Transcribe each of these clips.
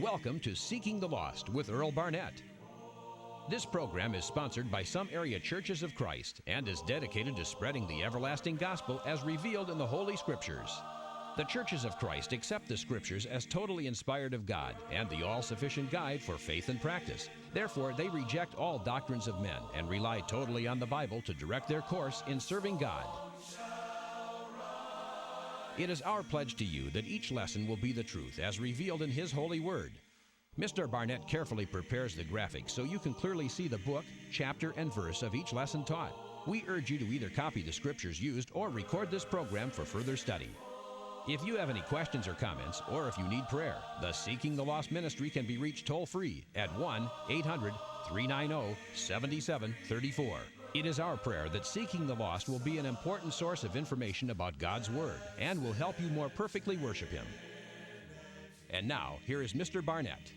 Welcome to Seeking the Lost with Earl Barnett. This program is sponsored by some area churches of Christ and is dedicated to spreading the everlasting gospel as revealed in the Holy Scriptures. The churches of Christ accept the Scriptures as totally inspired of God and the all-sufficient guide for faith and practice. Therefore, they reject all doctrines of men and rely totally on the Bible to direct their course in serving God. It is our pledge to you that each lesson will be the truth as revealed in His holy word. Mr. Barnett carefully prepares the graphics so you can clearly see the book, chapter, and verse of each lesson taught. We urge you to either copy the scriptures used or record this program for further study. If you have any questions or comments, or if you need prayer, the Seeking the Lost ministry can be reached toll-free at 1-800-390-7734. It is our prayer that Seeking the Lost will be an important source of information about God's Word and will help you more perfectly worship Him. And now, here is Mr. Barnett.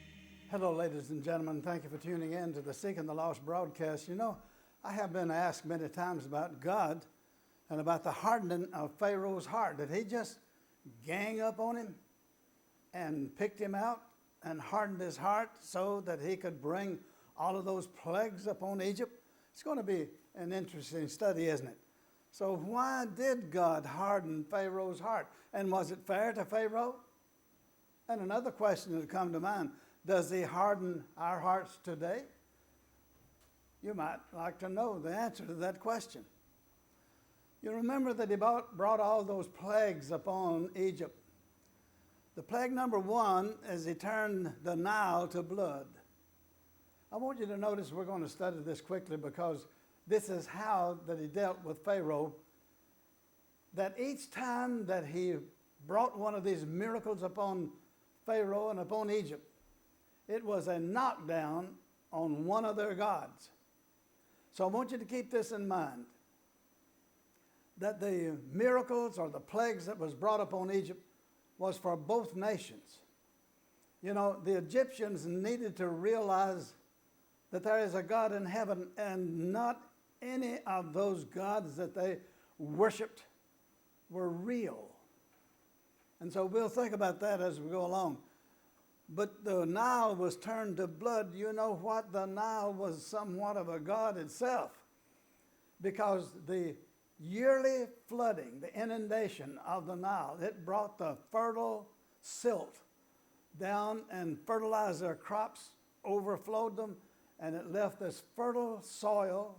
Hello, ladies and gentlemen. Thank you for tuning in to the Seeking the Lost broadcast. You know, I have been asked many times about God and about the hardening of Pharaoh's heart. Did he just gang up on him and picked him out and hardened his heart so that he could bring all of those plagues upon Egypt? It's going to be an interesting study, isn't it? So why did God harden Pharaoh's heart? And was it fair to Pharaoh? And another question that come to mind, does he harden our hearts today? You might like to know the answer to that question. You remember that he brought all those plagues upon Egypt. The plague number one is he turned the Nile to blood. I want you to notice, we're going to study this quickly because this is how that he dealt with Pharaoh, that each time that he brought one of these miracles upon Pharaoh and upon Egypt, it was a knockdown on one of their gods. So I want you to keep this in mind, that the miracles or the plagues that was brought upon Egypt was for both nations. You know, the Egyptians needed to realize that there is a God in heaven, and not any of those gods that they worshiped were real. And so we'll think about that as we go along. But the Nile was turned to blood. You know what? The Nile was somewhat of a god itself, because the yearly flooding, the inundation of the Nile, it brought the fertile silt down and fertilized their crops, overflowed them, and it left this fertile soil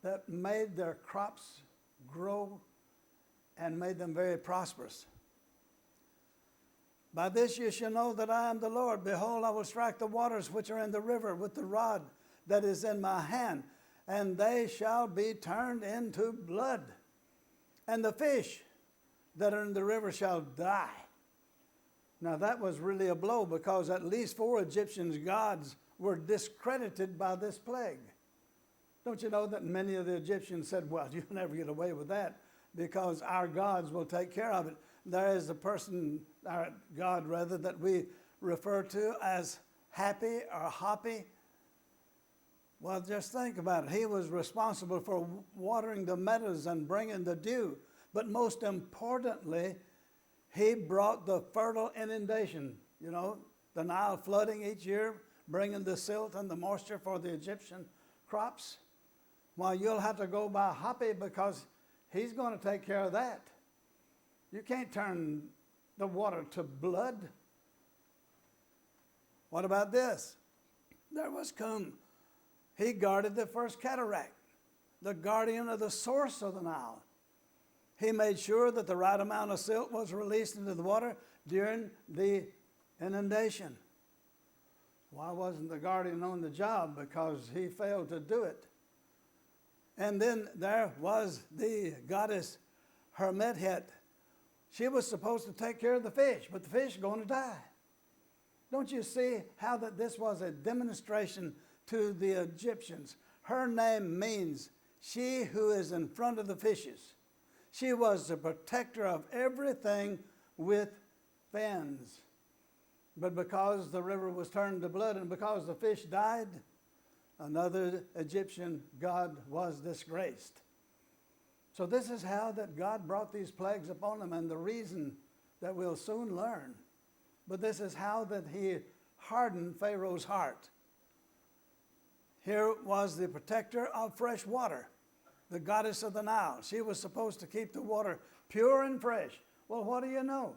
that made their crops grow and made them very prosperous. By this you shall know that I am the Lord. Behold, I will strike the waters which are in the river with the rod that is in my hand, and they shall be turned into blood. And the fish that are in the river shall die. Now that was really a blow, because at least 4 Egyptian gods were discredited by this plague. Don't you know that many of the Egyptians said, well, you'll never get away with that because our gods will take care of it. There is a person, our God rather, that we refer to as Happy or Hoppy. Well, just think about it. He was responsible for watering the meadows and bringing the dew. But most importantly, he brought the fertile inundation, you know, the Nile flooding each year, bringing the silt and the moisture for the Egyptian crops. Well, you'll have to go by Hoppy because he's going to take care of that. You can't turn the water to blood. What about this? There was Khnum. He guarded the first cataract, the guardian of the source of the Nile. He made sure that the right amount of silt was released into the water during the inundation. Why wasn't the guardian on the job? Because he failed to do it. And then there was the goddess Hetmehit. She was supposed to take care of the fish, but the fish are going to die. Don't you see how that this was a demonstration to the Egyptians? Her name means she who is in front of the fishes. She was the protector of everything with fins. But because the river was turned to blood and because the fish died, another Egyptian god was disgraced. So this is how that God brought these plagues upon them, and the reason that we'll soon learn. But this is how that he harden Pharaoh's heart. Here was the protector of fresh water, the goddess of the Nile. She was supposed to keep the water pure and fresh. Well, what do you know?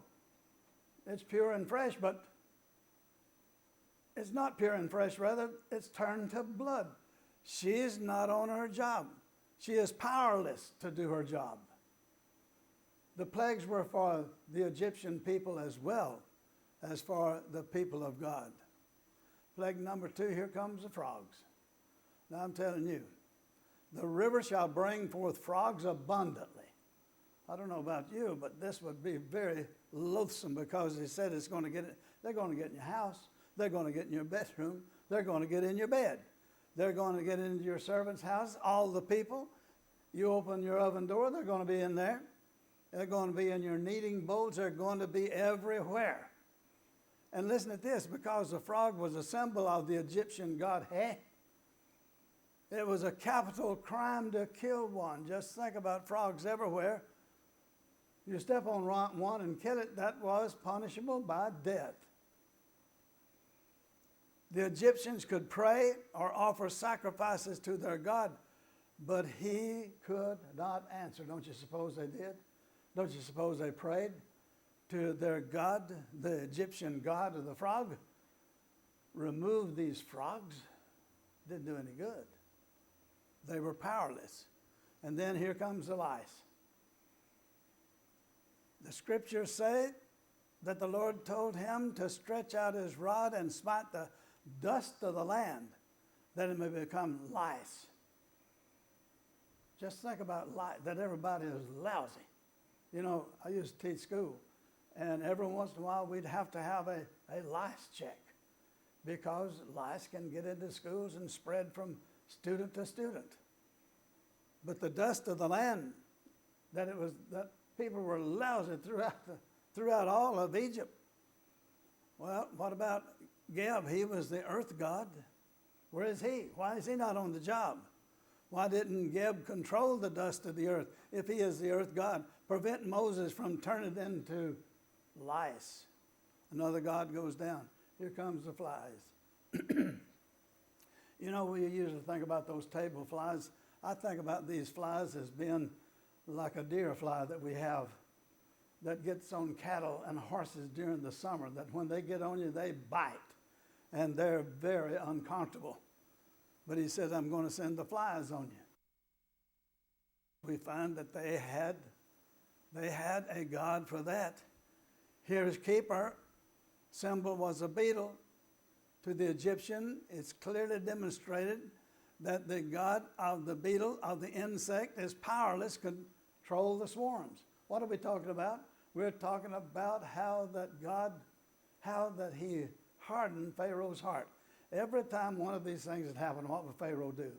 It's pure and fresh, but it's not pure and fresh. Rather, it's turned to blood. She is not on her job. She is powerless to do her job. The plagues were for the Egyptian people as well as for the people of God. Plague number 2, here comes the frogs. Now I'm telling you, the river shall bring forth frogs abundantly. I don't know about you, but this would be very loathsome, because he said it's going to get, they're going to get in your house, they're going to get in your bedroom, they're going to get in your bed, they're going to get into your servant's house, all the people. You open your oven door, they're going to be in there. They're going to be in your kneading bowls, they're going to be everywhere. And listen to this, because the frog was a symbol of the Egyptian god He, it was a capital crime to kill one. Just think about frogs everywhere. You step on one and kill it, that was punishable by death. The Egyptians could pray or offer sacrifices to their God, but he could not answer. Don't you suppose they did? Don't you suppose they prayed to their God, the Egyptian god of the frog? Remove these frogs. Didn't do any good. They were powerless. And then here comes the lice. The scriptures say that the Lord told him to stretch out his rod and smite the dust of the land, that it may become lice. Just think about lice, that everybody is lousy. You know, I used to teach school, and every once in a while we'd have to have a lice check, because lice can get into schools and spread from student to student. But the dust of the land, that people were lousy throughout all of Egypt. Well, what about Geb? He was the earth god. Where is he? Why is he not on the job? Why didn't Geb control the dust of the earth if he is the earth god? Prevent Moses from turning it into lice. Another god goes down. Here comes the flies. You know, we usually think about those table flies. I think about these flies as being like a deer fly that we have that gets on cattle and horses during the summer, that when they get on you, they bite, and they're very uncomfortable. But he said, I'm going to send the flies on you. We find that they had a god for that. Here's Kheper. Symbol was a beetle. To the Egyptian, it's clearly demonstrated that the god of the beetle, of the insect, is powerless to control the swarms. What are we talking about? We're talking about how that he hardened Pharaoh's heart. Every time one of these things had happened, what would Pharaoh do?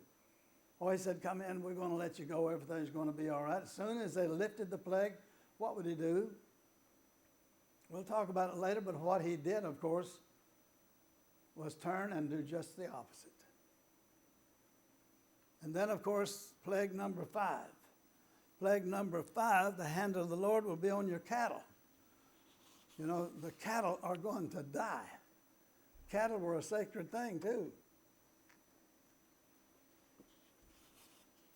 Oh, he said, come in, we're going to let you go, everything's going to be all right. As soon as they lifted the plague, what would he do? We'll talk about it later, but what he did, of course, was turn and do just the opposite. And then, of course, plague number 5. Plague number 5, the hand of the Lord will be on your cattle. You know, the cattle are going to die. Cattle were a sacred thing, too.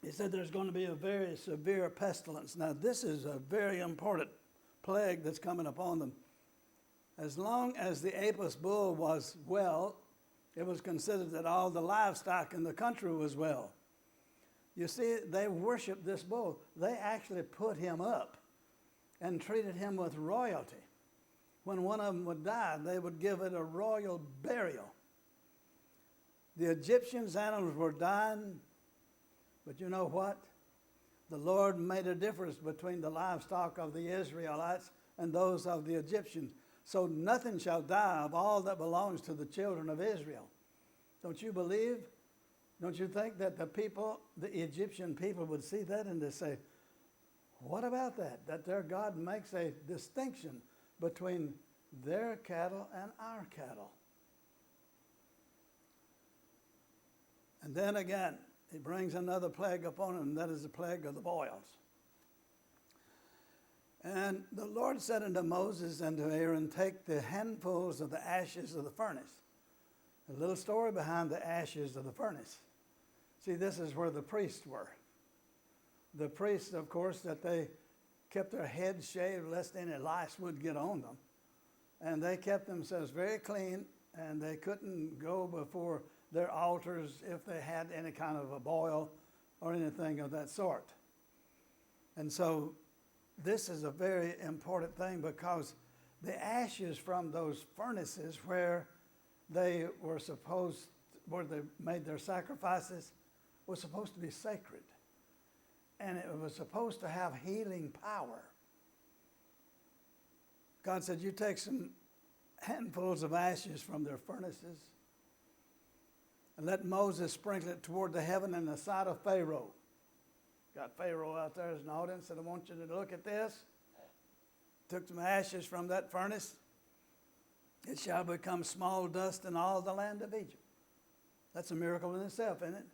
He said there's going to be a very severe pestilence. Now, this is a very important plague that's coming upon them. As long as the Apis bull was well, it was considered that all the livestock in the country was well. You see, they worshiped this bull. They actually put him up and treated him with royalty. When one of them would die, they would give it a royal burial. The Egyptians' animals were dying, but you know what? The Lord made a difference between the livestock of the Israelites and those of the Egyptians. So nothing shall die of all that belongs to the children of Israel. Don't you believe? Don't you think that the Egyptian people would see that and they say, what about that? That their God makes a distinction between their cattle and our cattle. And then again, he brings another plague upon them, and that is the plague of the boils. And the Lord said unto Moses and to Aaron, take the handfuls of the ashes of the furnace. A little story behind the ashes of the furnace. See, this is where the priests were. The priests, of course, that they kept their heads shaved lest any lice would get on them. And they kept themselves very clean, and they couldn't go before their altars if they had any kind of a boil or anything of that sort. And so this is a very important thing, because the ashes from those furnaces where they made their sacrifices was supposed to be sacred. And it was supposed to have healing power. God said, you take some handfuls of ashes from their furnaces and let Moses sprinkle it toward the heaven in the sight of Pharaoh. Got Pharaoh out there as an audience, and I want you to look at this. Took some ashes from that furnace. It shall become small dust in all the land of Egypt. That's a miracle in itself, isn't it?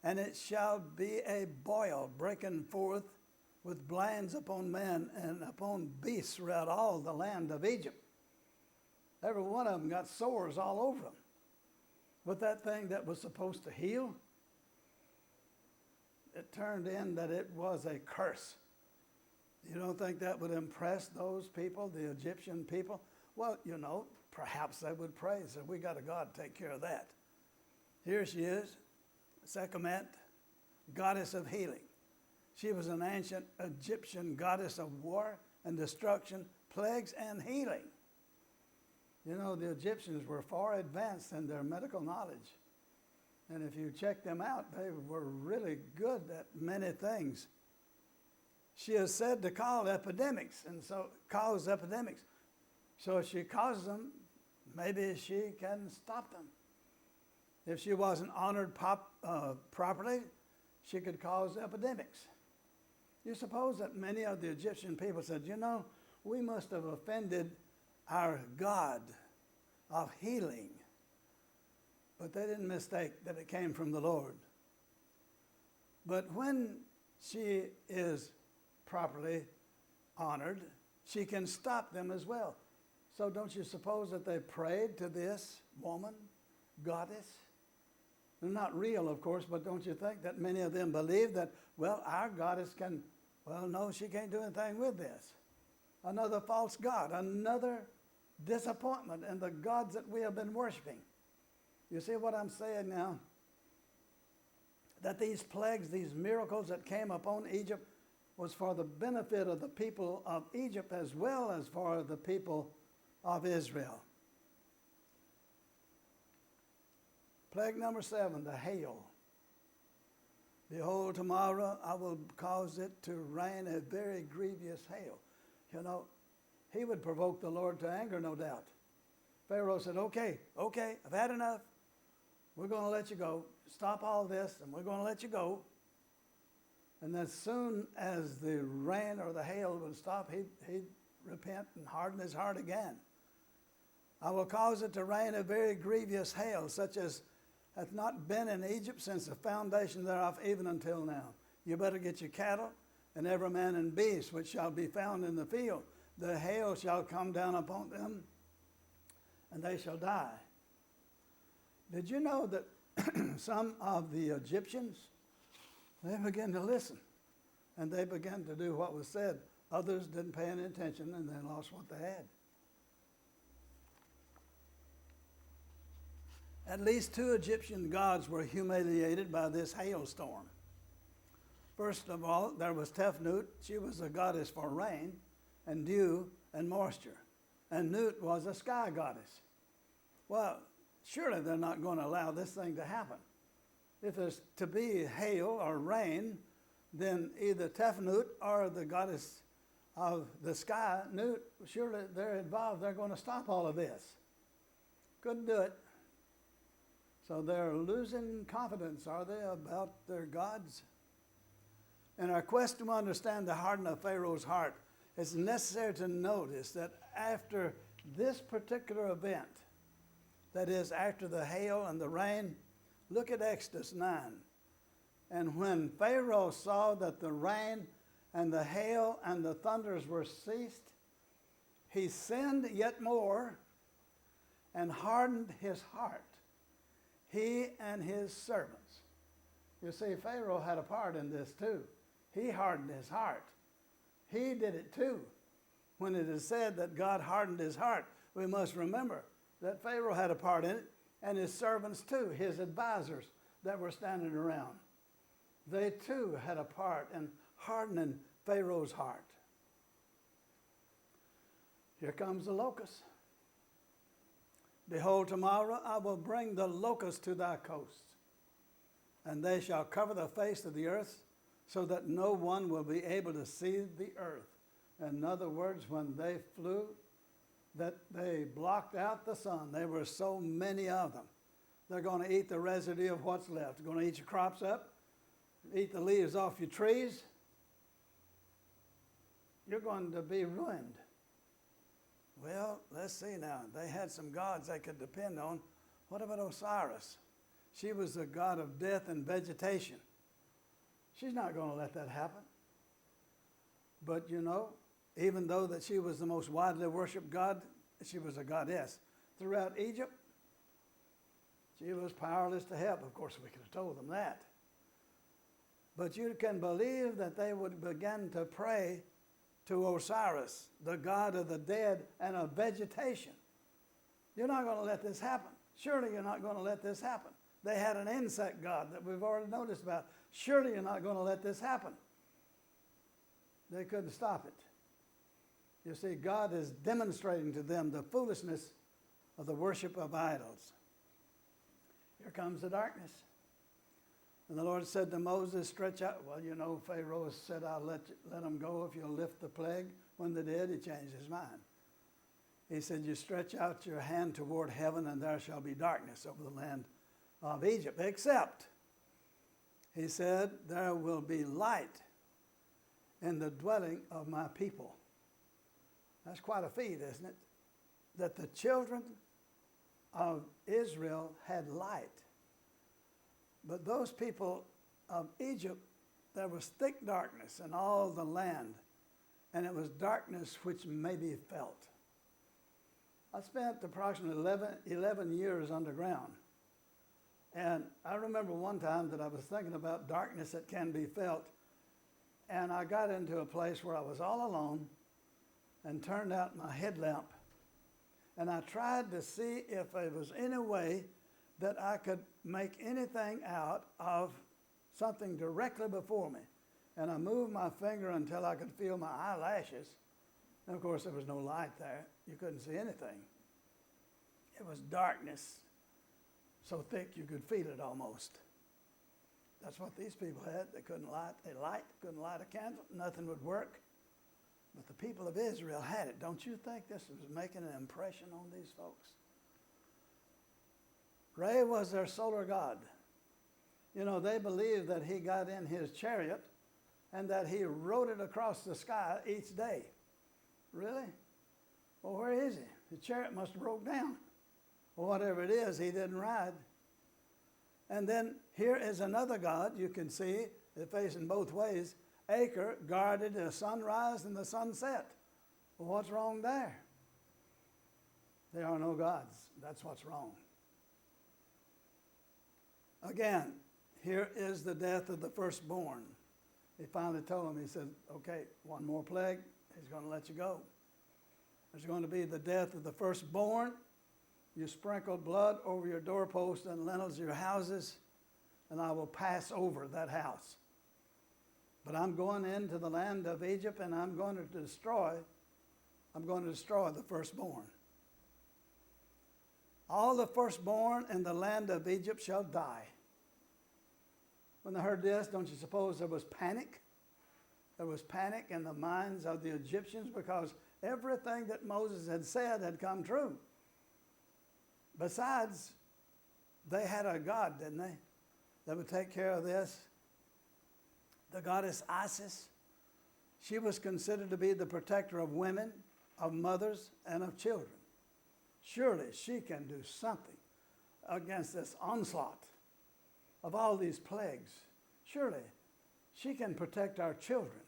And it shall be a boil breaking forth with blinds upon men and upon beasts throughout all the land of Egypt. Every one of them got sores all over them. But that thing that was supposed to heal, it turned in that it was a curse. You don't think that would impress those people, the Egyptian people? Well, you know, perhaps they would pray and say, we got a God to take care of that. Here she is, Sekhmet, goddess of healing. She was an ancient Egyptian goddess of war and destruction, plagues and healing. You know, the Egyptians were far advanced in their medical knowledge. And if you check them out, they were really good at many things. She is said to cause epidemics, and so cause epidemics. So if she causes them, maybe she can stop them. If she wasn't honored properly, she could cause epidemics. You suppose that many of the Egyptian people said, you know, we must have offended our God of healing. But they didn't mistake that it came from the Lord. But when she is properly honored, she can stop them as well. So don't you suppose that they prayed to this woman, goddess? They're not real, of course, but don't you think that many of them believe that, well, our goddess can, well, no, she can't do anything with this. Another false god, another disappointment in the gods that we have been worshiping. You see what I'm saying now? That these plagues, these miracles that came upon Egypt was for the benefit of the people of Egypt as well as for the people of Israel. Plague number 7, the hail. Behold, tomorrow I will cause it to rain a very grievous hail. You know, he would provoke the Lord to anger, no doubt. Pharaoh said, okay, I've had enough. We're going to let you go. Stop all this, and we're going to let you go. And as soon as the rain or the hail would stop, he'd repent and harden his heart again. I will cause it to rain a very grievous hail, such as hath not been in Egypt since the foundation thereof, even until now. You better get your cattle, and every man and beast which shall be found in the field. The hail shall come down upon them, and they shall die. Did you know that some of the Egyptians, they began to listen, and they began to do what was said. Others didn't pay any attention, and they lost what they had. At least 2 Egyptian gods were humiliated by this hailstorm. First of all, there was Tefnut. She was a goddess for rain and dew and moisture. And Nut was a sky goddess. Well, surely they're not going to allow this thing to happen. If there's to be hail or rain, then either Tefnut or the goddess of the sky, Nut, surely they're involved. They're going to stop all of this. Couldn't do it. So they're losing confidence, are they, about their gods? In our quest to understand the hardening of Pharaoh's heart, it's necessary to notice that after this particular event, that is, after the hail and the rain, look at Exodus 9. And when Pharaoh saw that the rain and the hail and the thunders were ceased, he sinned yet more and hardened his heart. he and his servants. You see, Pharaoh had a part in this too. He hardened his heart. He did it too. When it is said that God hardened his heart, we must remember that Pharaoh had a part in it, and his servants too, his advisors that were standing around. They too had a part in hardening Pharaoh's heart. Here comes the locust. Behold, tomorrow I will bring the locusts to thy coast, and they shall cover the face of the earth, so that no one will be able to see the earth. In other words, when they flew, that they blocked out the sun. There were so many of them. They're going to eat the residue of what's left. They're going to eat your crops up, eat the leaves off your trees. You're going to be ruined. Well, let's see now. They had some gods they could depend on. What about Osiris? She was the god of death and vegetation. She's not going to let that happen. But you know, even though that she was the most widely worshipped god, she was a goddess. Throughout Egypt, she was powerless to help. Of course, we could have told them that. But you can believe that they would begin to pray to Osiris, the god of the dead and of vegetation. You're not going to let this happen. Surely you're not going to let this happen. They had an insect god that we've already noticed about. Surely you're not going to let this happen. They couldn't stop it. You see, God is demonstrating to them the foolishness of the worship of idols. Here comes the darkness. And the Lord said to Moses, stretch out. Well, you know, Pharaoh said, I'll let them go if you'll lift the plague. When they did, he changed his mind. He said, you stretch out your hand toward heaven, and there shall be darkness over the land of Egypt, except, he said, there will be light in the dwelling of my people. That's quite a feat, isn't it? That the children of Israel had light. But those people of Egypt, there was thick darkness in all the land, and it was darkness which may be felt. I spent approximately 11 years underground. And I remember one time that I was thinking about darkness that can be felt, and I got into a place where I was all alone and turned out my headlamp. And I tried to see if there was any way that I could make anything out of something directly before me. And I moved my finger until I could feel my eyelashes. And of course, there was no light there. You couldn't see anything. It was darkness so thick you could feel it almost. That's what these people had. They couldn't light couldn't light a candle. Nothing would work. But the people of Israel had it. Don't you think this was making an impression on these folks? Re was their solar god. You know, they believed that he got in his chariot and that he rode it across the sky each day. Really? Well, where is he? The chariot must have broke down. Well, whatever it is, he didn't ride. And then here is another god. You can see it facing both ways. Acre guarded the sunrise and the sunset. Well, what's wrong there? There are no gods. That's what's wrong. Again, here is the death of the firstborn. He finally told him, he said, okay, one more plague, he's going to let you go. There's going to be the death of the firstborn. You sprinkle blood over your doorposts and lintels of your houses, and I will pass over that house. But I'm going into the land of Egypt, and I'm going to destroy the firstborn. All the firstborn in the land of Egypt shall die. When they heard this, don't you suppose there was panic? There was panic in the minds of the Egyptians because everything that Moses had said had come true. Besides, they had a god, didn't they, that would take care of this? The goddess Isis. She was considered to be the protector of women, of mothers, and of children. Surely she can do something against this onslaught of all these plagues. Surely she can protect our children.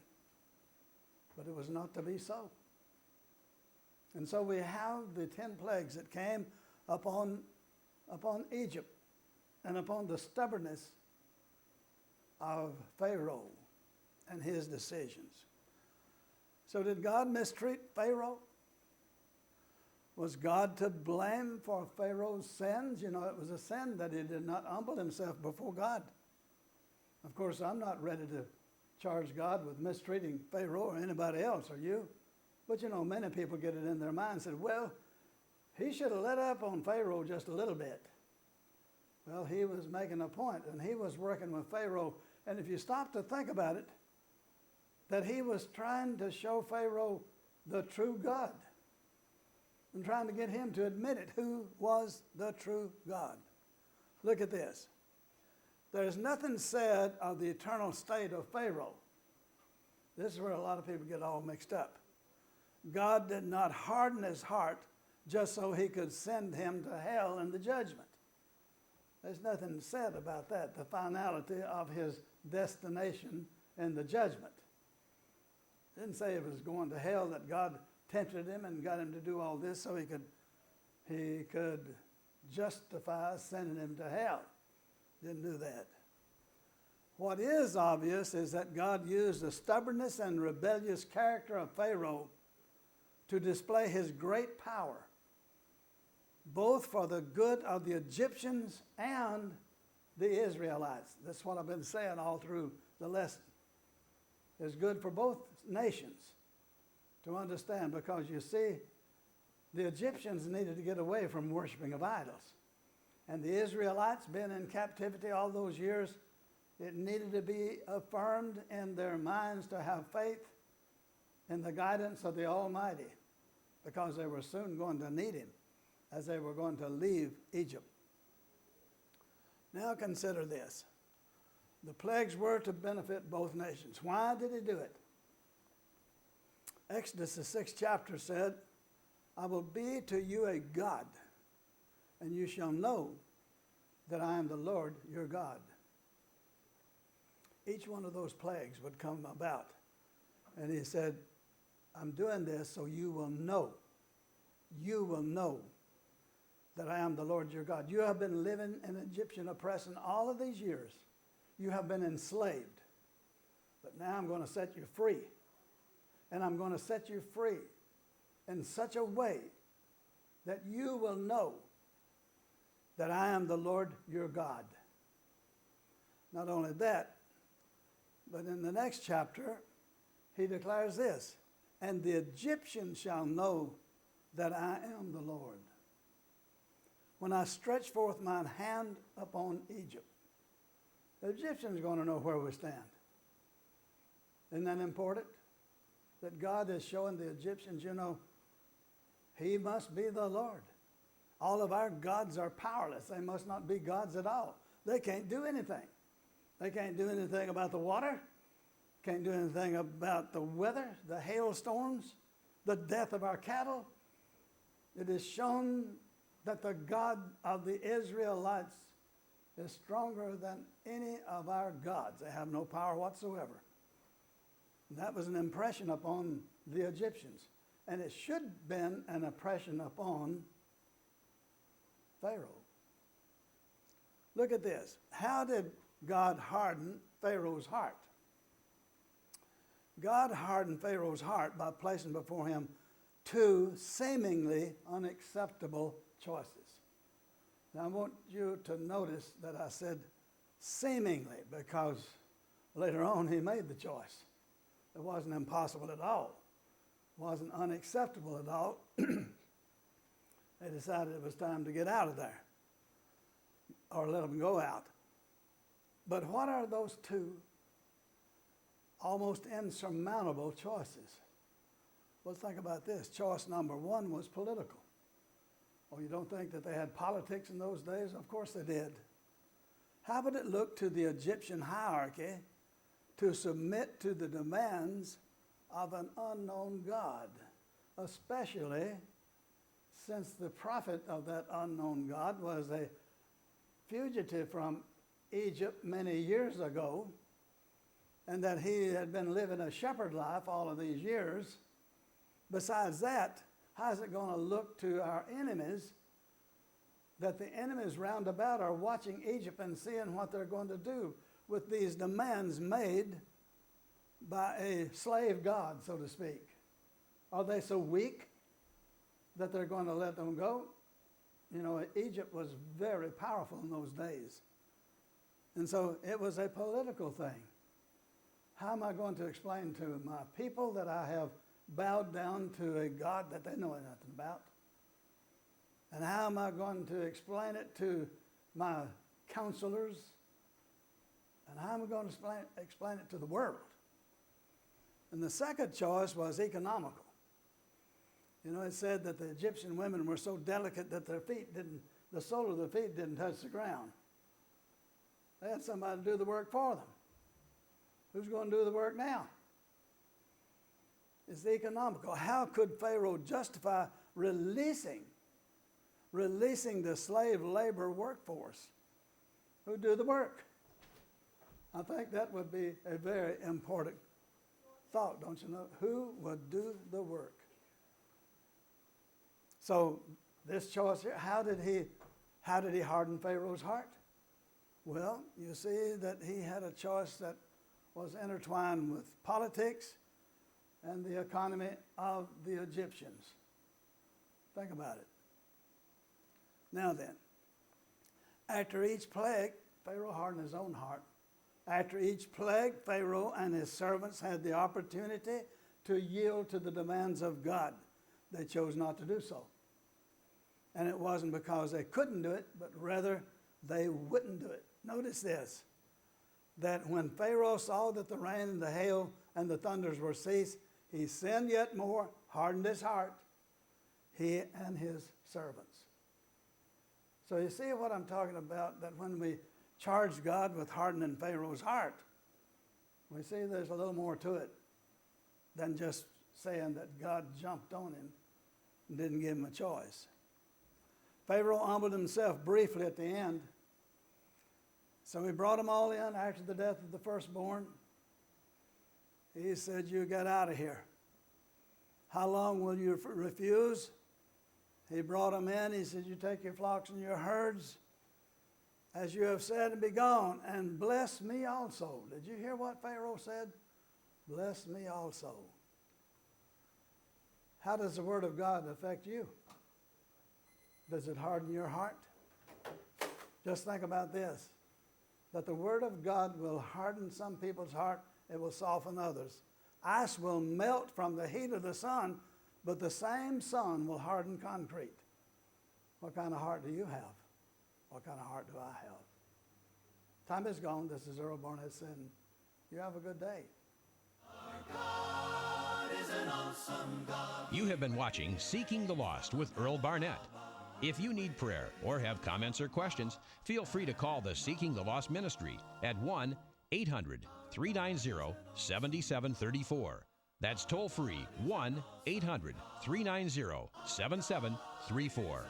But it was not to be so. And so we have the 10 plagues that came upon Egypt. and upon the stubbornness of Pharaoh and his decisions. So did God mistreat Pharaoh? Was God to blame for Pharaoh's sins? You know, it was a sin that he did not humble himself before God. Of course, I'm not ready to charge God with mistreating Pharaoh or anybody else, are you? But you know, many people get it in their mind and say, well, he should have let up on Pharaoh just a little bit. Well, he was making a point, and he was working with Pharaoh. And if you stop to think about it, that he was trying to show Pharaoh the true God and trying to get him to admit it, who was the true God. Look at this. There's nothing said of the eternal state of Pharaoh. This is where a lot of people get all mixed up. God did not harden his heart just so he could send him to hell in the judgment. There's nothing said about that, the finality of his destination in the judgment. It didn't say it was going to hell, that God tempted him and got him to do all this so he could justify sending him to hell. Didn't do that. What is obvious is that God used the stubbornness and rebellious character of Pharaoh to display his great power, both for the good of the Egyptians and the Israelites. That's what I've been saying all through the lesson. It's good for both nations to understand, because you see, the Egyptians needed to get away from worshiping of idols. And the Israelites, being in captivity all those years, it needed to be affirmed in their minds to have faith in the guidance of the Almighty, because they were soon going to need him as they were going to leave Egypt. Now consider this. The plagues were to benefit both nations. Why did he do it? Exodus, the 6th chapter said, I will be to you a God, and you shall know that I am the Lord your God. Each one of those plagues would come about. And he said, I'm doing this so you will know that I am the Lord your God. You have been living in Egyptian oppression all of these years. You have been enslaved. But now I'm going to set you free. And I'm going to set you free in such a way that you will know that I am the Lord your God. Not only that, but in the next chapter, he declares this, and the Egyptians shall know that I am the Lord, when I stretch forth mine hand upon Egypt. The Egyptians are going to know where we stand. Isn't that important? That God is showing the Egyptians, you know, he must be the Lord. All of our gods are powerless. They must not be gods at all. They can't do anything. They can't do anything about the water, can't do anything about the weather, the hailstorms, the death of our cattle. It is shown that the God of the Israelites is stronger than any of our gods. They have no power whatsoever. And that was an impression upon the Egyptians. And it should have been an impression upon Pharaoh. Look at this. How did God harden Pharaoh's heart? God hardened Pharaoh's heart by placing before him two seemingly unacceptable choices. Now I want you to notice that I said seemingly, because later on he made the choice. It wasn't impossible at all. It wasn't unacceptable at all. They decided it was time to get out of there, or let them go out. But what are those two almost insurmountable choices? Well, think about this. Choice number one was political. Oh, you don't think that they had politics in those days? Of course they did. How would it look to the Egyptian hierarchy to submit to the demands of an unknown God, especially since the prophet of that unknown God was a fugitive from Egypt many years ago, and that he had been living a shepherd life all of these years? Besides that, how is it going to look to our enemies that the enemies round about are watching Egypt and seeing what they're going to do with these demands made by a slave god, so to speak. Are they so weak that they're going to let them go? You know, Egypt was very powerful in those days. And so it was a political thing. How am I going to explain to my people that I have bowed down to a God that they know nothing about? And how am I going to explain it to my counselors? And how am I going to explain it to the world? And the second choice was economical. You know, it said that the Egyptian women were so delicate that the sole of their feet didn't touch the ground. They had somebody to do the work for them. Who's going to do the work now? It's economical. How could Pharaoh justify releasing the slave labor workforce? Who'd do the work? I think that would be a very important thought, don't you know? Who would do the work? So this choice here, how did he harden Pharaoh's heart? Well, you see that he had a choice that was intertwined with politics and the economy of the Egyptians. Think about it. Now then, after each plague, Pharaoh hardened his own heart. After each plague, Pharaoh and his servants had the opportunity to yield to the demands of God. They chose not to do so. And it wasn't because they couldn't do it, but rather they wouldn't do it. Notice this, that when Pharaoh saw that the rain and the hail and the thunders were ceased, he sinned yet more, hardened his heart, he and his servants. So you see what I'm talking about, that when we charge God with hardening Pharaoh's heart, we see there's a little more to it than just saying that God jumped on him and didn't give him a choice. Pharaoh humbled himself briefly at the end. So he brought them all in after the death of the firstborn. He said, you get out of here. How long will you refuse? He brought them in. He said, you take your flocks and your herds, as you have said, and be gone, and bless me also. Did you hear what Pharaoh said? Bless me also. How does the word of God affect you? Does it harden your heart? Just think about this, that the word of God will harden some people's heart. It will soften others. Ice will melt from the heat of the sun, but the same sun will harden concrete. What kind of heart do you have? What kind of heart do I have? Time is gone. This is Earl Barnett saying, you have a good day. Our God is an awesome God. You have been watching Seeking the Lost with Earl Barnett. If you need prayer or have comments or questions, feel free to call the Seeking the Lost Ministry at 1-800-390-7734. That's toll free, 1-800-390-7734.